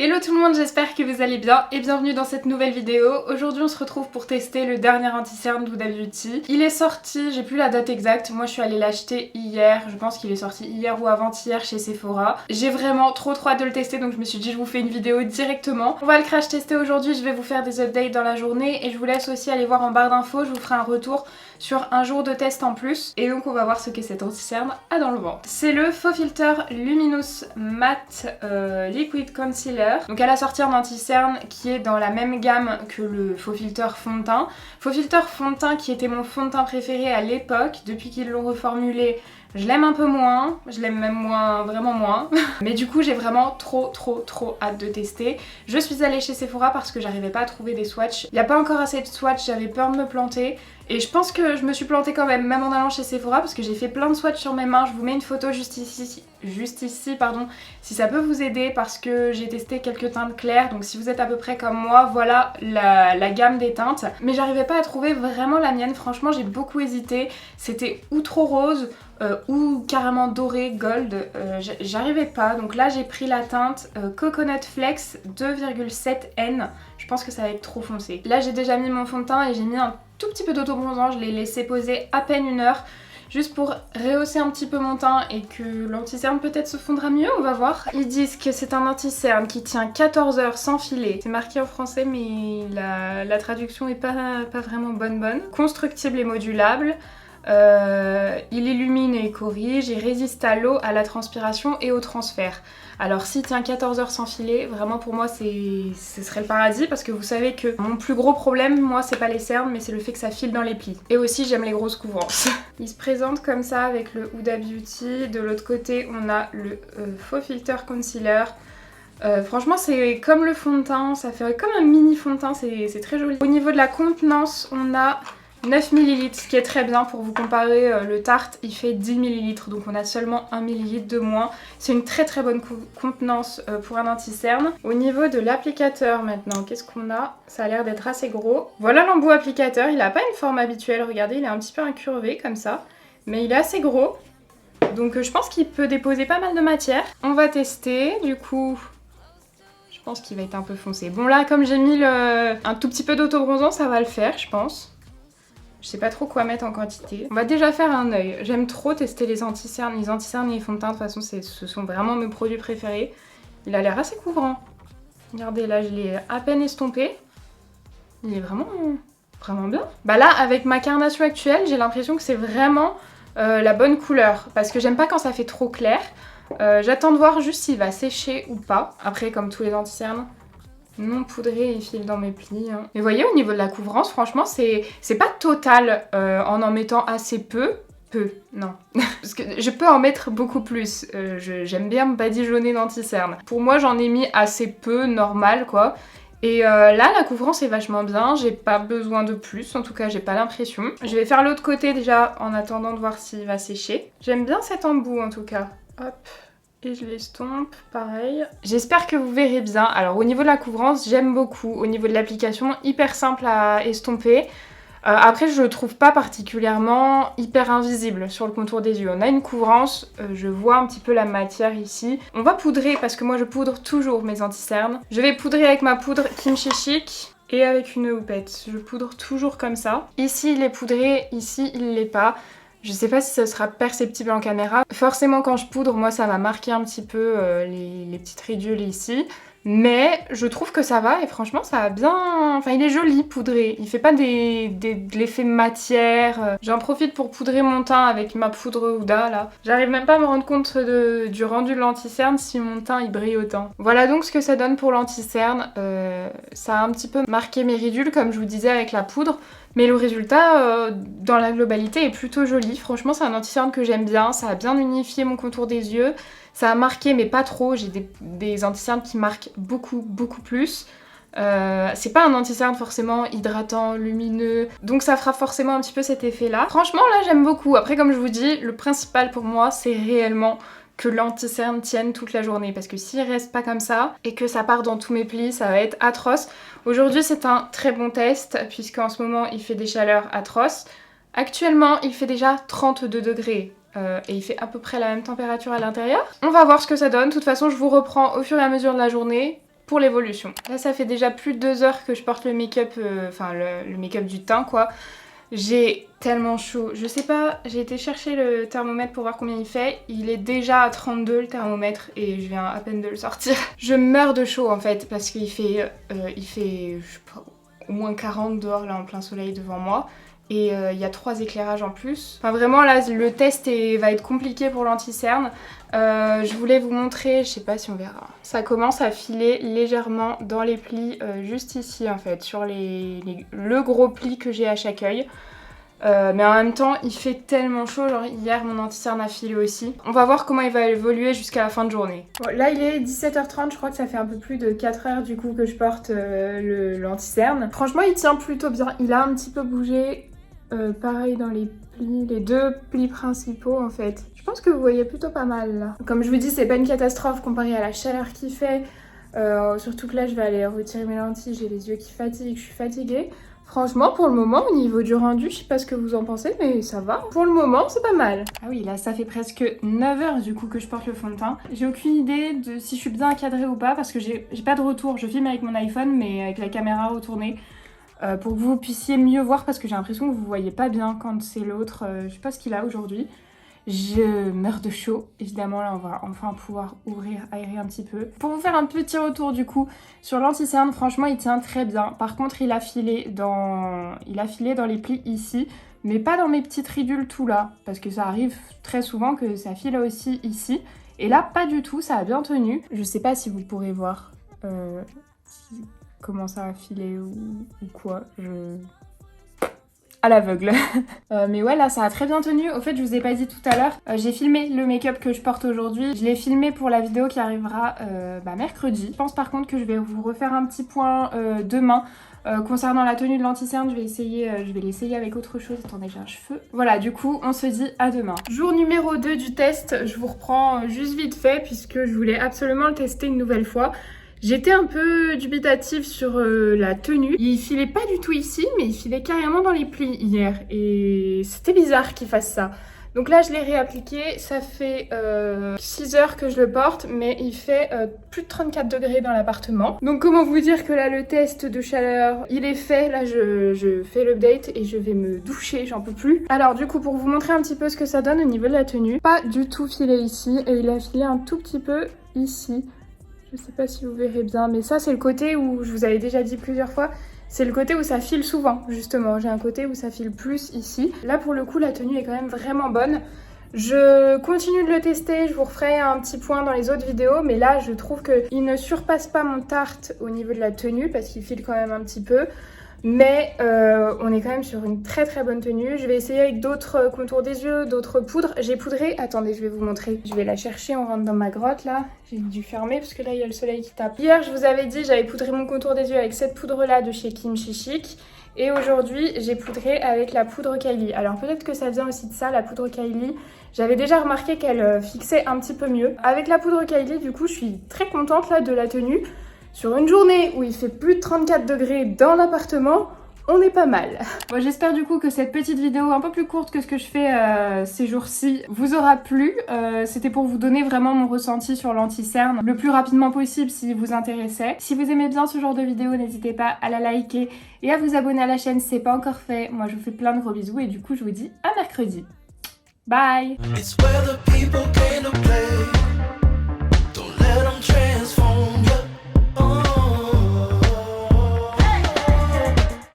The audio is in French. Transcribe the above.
Hello tout le monde, j'espère que vous allez bien et bienvenue dans cette nouvelle vidéo. Aujourd'hui on se retrouve pour tester le dernier anti-cerne d'Huda Beauty. Il est sorti, j'ai plus la date exacte, moi je suis allée l'acheter hier, je pense qu'il est sorti hier ou avant-hier chez Sephora. J'ai vraiment trop hâte de le tester donc je me suis dit je vous fais une vidéo directement. On va le crash tester aujourd'hui, je vais vous faire des updates dans la journée et je vous laisse aussi aller voir en barre d'infos, je vous ferai un retour sur un jour de test en plus. Et donc on va voir ce qu'est cet anti-cerne à dans le ventre. C'est le Faux Filter Luminous Matte Liquid Concealer. Donc elle a sorti un anti-cerne qui est dans la même gamme que le Faux Filter Fond de teint. Faux Filter Fond de teint qui était mon fond de teint préféré à l'époque. Depuis qu'ils l'ont reformulé, je l'aime un peu moins, je l'aime même moins, vraiment moins. Mais du coup j'ai vraiment trop hâte de tester. Je suis allée chez Sephora parce que j'arrivais pas à trouver des swatchs. Il n'y a pas encore assez de swatchs, j'avais peur de me planter. Et je pense que je me suis plantée quand même en allant chez Sephora parce que j'ai fait plein de swatchs sur mes mains. Je vous mets une photo juste ici, pardon, si ça peut vous aider parce que j'ai testé quelques teintes claires. Donc si vous êtes à peu près comme moi, voilà la gamme des teintes. Mais j'arrivais pas à trouver vraiment la mienne, franchement j'ai beaucoup hésité. C'était ou trop rose ou carrément doré, gold, j'arrivais pas. Donc là j'ai pris la teinte Coconut Flex 2,7N. Je pense que ça va être trop foncé. Là j'ai déjà mis mon fond de teint et j'ai mis un tout petit peu d'auto-bronzant, je l'ai laissé poser à peine une heure. Juste pour rehausser un petit peu mon teint et que l'anti-cerne peut-être se fondra mieux, on va voir. Ils disent que c'est un anti-cerne qui tient 14 heures sans filet. C'est marqué en français mais la traduction est pas vraiment bonne. Constructible et modulable. Il illumine et corrige, il résiste à l'eau, à la transpiration et au transfert. Alors s'il tient 14 heures sans filet, vraiment pour moi ce serait le paradis parce que vous savez que mon plus gros problème, moi c'est pas les cernes mais c'est le fait que ça file dans les plis. Et aussi j'aime les grosses couvrances. Il se présente comme ça avec le Huda Beauty, de l'autre côté on a le Faux Filter Concealer. Franchement c'est comme le fond de teint, ça fait comme un mini fond de teint, c'est très joli. Au niveau de la contenance on a 9 ml, ce qui est très bien pour vous comparer, le Tarte il fait 10 ml donc on a seulement 1 ml de moins. C'est une très bonne contenance pour un anti-cerne. Au niveau de l'applicateur maintenant, qu'est-ce qu'on a? Ça a l'air d'être assez gros. Voilà l'embout applicateur, il n'a pas une forme habituelle, regardez il est un petit peu incurvé comme ça, mais il est assez gros. Donc je pense qu'il peut déposer pas mal de matière. On va tester, du coup je pense qu'il va être un peu foncé. Bon là comme j'ai mis un tout petit peu d'auto-bronzant ça va le faire je pense. Je sais pas trop quoi mettre en quantité. On va déjà faire un œil. J'aime trop tester les anti-cernes. Les anti-cernes et les fonds de teint, de toute façon, ce sont vraiment mes produits préférés. Il a l'air assez couvrant. Regardez, là, je l'ai à peine estompé. Il est vraiment bien. Bah là, avec ma carnation actuelle, j'ai l'impression que c'est vraiment la bonne couleur. Parce que j'aime pas quand ça fait trop clair. J'attends de voir juste s'il va sécher ou pas. Après, comme tous les anti-cernes, non poudré, il file dans mes plis. Hein. Mais vous voyez, au niveau de la couvrance, franchement, c'est pas total en mettant assez peu. Non. Parce que je peux en mettre beaucoup plus. J'aime bien me badigeonner d'anti-cerne. Pour moi, j'en ai mis assez peu, normal, quoi. Et là, la couvrance est vachement bien. J'ai pas besoin de plus. En tout cas, j'ai pas l'impression. Je vais faire l'autre côté déjà, en attendant de voir s'il va sécher. J'aime bien cet embout, en tout cas. Hop. Et je l'estompe, pareil. J'espère que vous verrez bien. Alors au niveau de la couvrance, j'aime beaucoup. Au niveau de l'application, hyper simple à estomper. Après, je le trouve pas particulièrement hyper invisible sur le contour des yeux. On a une couvrance, je vois un petit peu la matière ici. On va poudrer parce que moi je poudre toujours mes anti-cernes. Je vais poudrer avec ma poudre Kimchi Chic. Et avec une houppette. Je poudre toujours comme ça. Ici il est poudré, ici il l'est pas. Je sais pas si ça sera perceptible en caméra. Forcément quand je poudre, moi ça va marquer un petit peu les petites ridules ici. Mais je trouve que ça va et franchement ça a bien... Enfin il est joli poudré. Il fait pas de l'effet matière. J'en profite pour poudrer mon teint avec ma poudre Huda là. J'arrive même pas à me rendre compte du rendu de l'anti-cerne si mon teint il brille autant. Voilà donc ce que ça donne pour l'anti-cerne. Ça a un petit peu marqué mes ridules comme je vous disais avec la poudre. Mais le résultat, dans la globalité, est plutôt joli. Franchement, c'est un anti-cerne que j'aime bien. Ça a bien unifié mon contour des yeux. Ça a marqué, mais pas trop. J'ai des anti-cernes qui marquent beaucoup plus. C'est pas un anti-cerne forcément hydratant, lumineux. Donc ça fera forcément un petit peu cet effet-là. Franchement, là, j'aime beaucoup. Après, comme je vous dis, le principal pour moi, c'est réellement que l'anti-cerne tienne toute la journée parce que s'il reste pas comme ça et que ça part dans tous mes plis, ça va être atroce. Aujourd'hui c'est un très bon test puisqu'en ce moment il fait des chaleurs atroces. Actuellement il fait déjà 32 degrés et il fait à peu près la même température à l'intérieur. On va voir ce que ça donne, de toute façon je vous reprends au fur et à mesure de la journée pour l'évolution. Là ça fait déjà plus de 2 heures que je porte le make-up, enfin le make-up du teint quoi. J'ai tellement chaud, je sais pas, j'ai été chercher le thermomètre pour voir combien il fait. Il est déjà à 32 le thermomètre et je viens à peine de le sortir. Je meurs de chaud en fait parce qu'il fait, je sais pas, au moins 40 dehors là en plein soleil devant moi. Et il y a 3 éclairages en plus. Enfin vraiment là le test va être compliqué pour l'anti-cerne. Je voulais vous montrer, je sais pas si on verra. Ça commence à filer légèrement dans les plis juste ici en fait, sur le gros pli que j'ai à chaque œil. Mais en même temps il fait tellement chaud, genre hier mon anti-cerne a filé aussi. On va voir comment il va évoluer jusqu'à la fin de journée. Bon, là il est 17h30, je crois que ça fait un peu plus de 4 heures du coup que je porte l'anti-cerne. Franchement il tient plutôt bien, il a un petit peu bougé. Pareil dans les plis, les 2 plis principaux en fait. Je pense que vous voyez plutôt pas mal là. Comme je vous dis, c'est pas une catastrophe comparé à la chaleur qu'il fait. Surtout que là je vais aller retirer mes lentilles, j'ai les yeux qui fatiguent, je suis fatiguée. Franchement pour le moment au niveau du rendu, je sais pas ce que vous en pensez mais ça va. Pour le moment c'est pas mal. Ah oui là ça fait presque 9 heures du coup que je porte le fond de teint. J'ai aucune idée de si je suis bien encadrée ou pas parce que j'ai pas de retour. Je filme avec mon iPhone mais avec la caméra retournée. Pour que vous puissiez mieux voir parce que j'ai l'impression que vous voyez pas bien quand c'est l'autre. Je sais pas ce qu'il a aujourd'hui. Je meurs de chaud. Évidemment là on va enfin pouvoir aérer un petit peu. Pour vous faire un petit retour du coup sur l'anti-cerne, franchement il tient très bien. Par contre il a filé dans les plis ici. Mais pas dans mes petites ridules tout là. Parce que ça arrive très souvent que ça file aussi ici. Et là pas du tout, ça a bien tenu. Je sais pas si vous pourrez voir comment ça a filé ou quoi, à l'aveugle. Mais ouais là ça a très bien tenu. Au fait je vous ai pas dit tout à l'heure, j'ai filmé le make-up que je porte aujourd'hui. Je l'ai filmé pour la vidéo qui arrivera mercredi. Je pense par contre que je vais vous refaire un petit point demain. Concernant la tenue de l'anti-cerne, je vais l'essayer avec autre chose. Attendez, j'ai un cheveu. Voilà, du coup, on se dit à demain. Jour numéro 2 du test, je vous reprends juste vite fait puisque je voulais absolument le tester une nouvelle fois. J'étais un peu dubitative sur la tenue. Il filait pas du tout ici, mais il filait carrément dans les plis hier. Et c'était bizarre qu'il fasse ça. Donc là, je l'ai réappliqué. Ça fait 6 heures que je le porte, mais il fait plus de 34 degrés dans l'appartement. Donc comment vous dire que là, le test de chaleur, il est fait. Là, je fais l'update et je vais me doucher, j'en peux plus. Alors du coup, pour vous montrer un petit peu ce que ça donne au niveau de la tenue, pas du tout filé ici. Et il a filé un tout petit peu ici. Je sais pas si vous verrez bien, mais ça c'est le côté où, je vous avais déjà dit plusieurs fois, c'est le côté où ça file souvent, justement. J'ai un côté où ça file plus ici. Là pour le coup, la tenue est quand même vraiment bonne. Je continue de le tester, je vous referai un petit point dans les autres vidéos, mais là je trouve qu'il ne surpasse pas mon Tarte au niveau de la tenue, parce qu'il file quand même un petit peu. Mais on est quand même sur une très très bonne tenue. Je vais essayer avec d'autres contours des yeux, d'autres poudres. J'ai poudré, attendez je vais vous montrer. Je vais la chercher, on rentre dans ma grotte là. J'ai dû fermer parce que là il y a le soleil qui tape. Hier je vous avais dit j'avais poudré mon contour des yeux avec cette poudre là de chez Kimchi Chic. Et aujourd'hui j'ai poudré avec la poudre Kylie. Alors peut-être que ça vient aussi de ça, la poudre Kylie. J'avais déjà remarqué qu'elle fixait un petit peu mieux. Avec la poudre Kylie du coup je suis très contente là de la tenue. Sur une journée où il fait plus de 34 degrés dans l'appartement, on est pas mal. Bon, j'espère du coup que cette petite vidéo un peu plus courte que ce que je fais ces jours-ci vous aura plu. C'était pour vous donner vraiment mon ressenti sur l'anti-cerne le plus rapidement possible si vous intéressait. Si vous aimez bien ce genre de vidéo, n'hésitez pas à la liker et à vous abonner à la chaîne si c'est pas encore fait. Moi je vous fais plein de gros bisous et du coup je vous dis à mercredi. Bye!